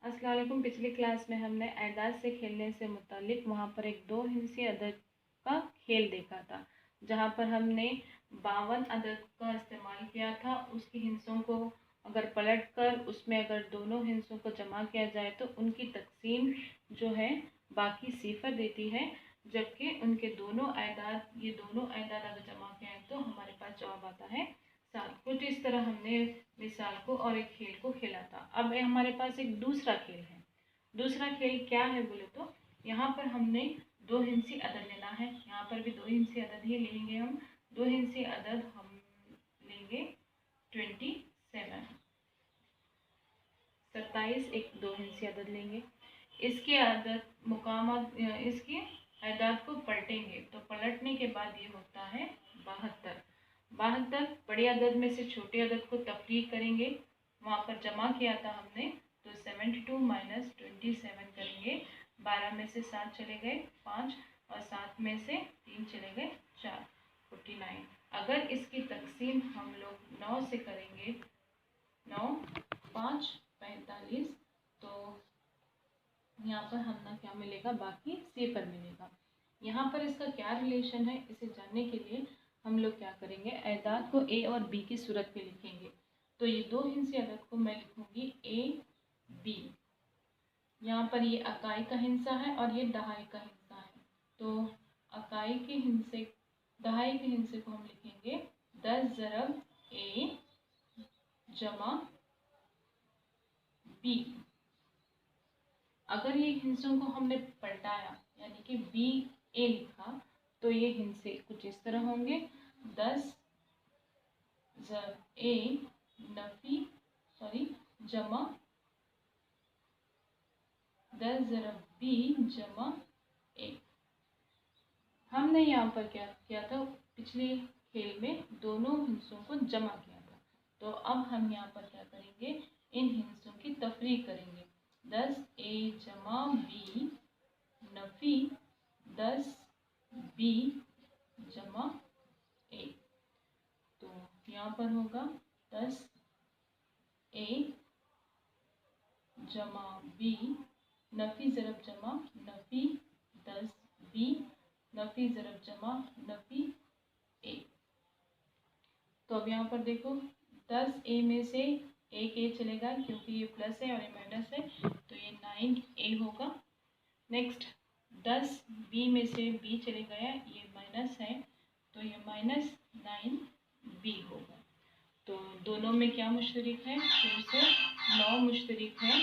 अस्सलाम वालेकुम। पिछली क्लास में हमने एदाद से खेलने से मुतालिक वहाँ पर एक 2 हिस्सी अदद का खेल देखा था, जहाँ पर हमने 52 अदद का इस्तेमाल किया था। उसके हिस्सों को अगर पलट कर उसमें अगर दोनों हिस्सों को जमा किया जाए तो उनकी तकसीम जो है बाकी सिफर देती है, जबकि उनके दोनों एदाद अगर जमा किया है तो हमारे पास जवाब आता है 7। कुछ इस तरह हमने मिसाल को और एक खेल को खेला था। अब हमारे पास एक दूसरा खेल है। दूसरा खेल क्या है बोले तो यहाँ पर हमने 2 हिस्सी अदद लेना है। यहाँ पर भी 2 हिस्सी अदद ही लेंगे हम। 2 हिस्सी अदद हम लेंगे 27 एक 2 हिस्सी अदद लेंगे। इसके इसके एदाद को पलटेंगे तो पलटने के बाद ये होता है 72। बड़ी अदद में से छोटे अदद को तफरीक करेंगे, वहाँ पर जमा किया था हमने तो 72 माइनस 27 करेंगे। 12 में से 7 चले गए 5 और 7 में से 3 चले गए 4, 49। अगर इसकी तकसीम हम लोग 9 से करेंगे, 9 5 45, तो यहाँ पर हमें क्या मिलेगा, बाकी सिफर मिलेगा। यहाँ पर इसका क्या रिलेशन है, इसे जानने के लिए हम लोग क्या करेंगे, एदाद को ए और बी की सूरत में लिखेंगे। तो ये 2 हिस्से अदद को मैं लिखूंगी ए बी। यहाँ पर ये अकाई का हिस्सा है और ये दहाई का हिस्सा है। तो दहाई के हिस्से को हम लिखेंगे 10 ज़रब ए जमा बी। अगर ये हिस्सों को हमने पलटाया यानी कि बी ए लिखा तो ये हिस्से कुछ इस तरह होंगे, 10 ज़रब ए जमा 10 ज़रब बी जमा 1। हमने यहाँ पर क्या किया था, पिछले खेल में दोनों हिस्सों को जमा किया था। तो अब हम यहाँ पर क्या करेंगे, इन हिस्सों की तफरीक करेंगे। 10 ए जमा बी नफी 10 बी जमा 1। तो यहाँ पर होगा 10 ए जमा बी नफी ज़रब जमा नफी 10 बी नफी ज़रब जमा नफी 1। तो अब यहाँ पर देखो 10 ए में से एक ए चलेगा क्योंकि ये प्लस है और ये माइनस है, तो ये 9 ए होगा। नेक्स्ट 10 बी में से बी चले गया, ये माइनस है तो ये माइनस 9 बी होगा। तो दोनों में क्या मुश्तरिक है, फिर से 9 मुश्तरिक है।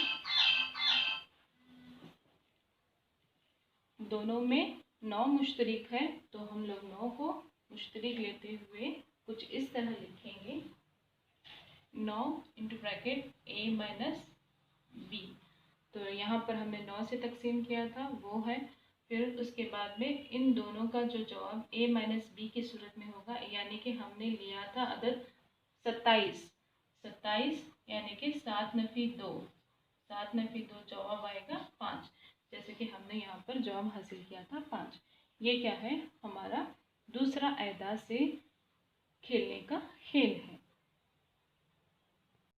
दोनों में 9 मुश्तरिक है तो हम लोग 9 को मुश्तरिक लेते हुए कुछ इस तरह लिखेंगे, 9 इंटू ब्रैकेट ए माइनस बी। तो यहाँ पर हमने 9 से तकसीम किया था वो है। फिर उसके बाद में इन दोनों का जो जवाब ए माइनस बी की सूरत में होगा, यानी कि हमने लिया था अदद 27 यानी कि 7 नफी 2 जवाब आएगा 5, जैसे कि हमने यहाँ पर जवाब हासिल किया था 5। ये क्या है, हमारा दूसरा एदाद से खेलने का खेल है।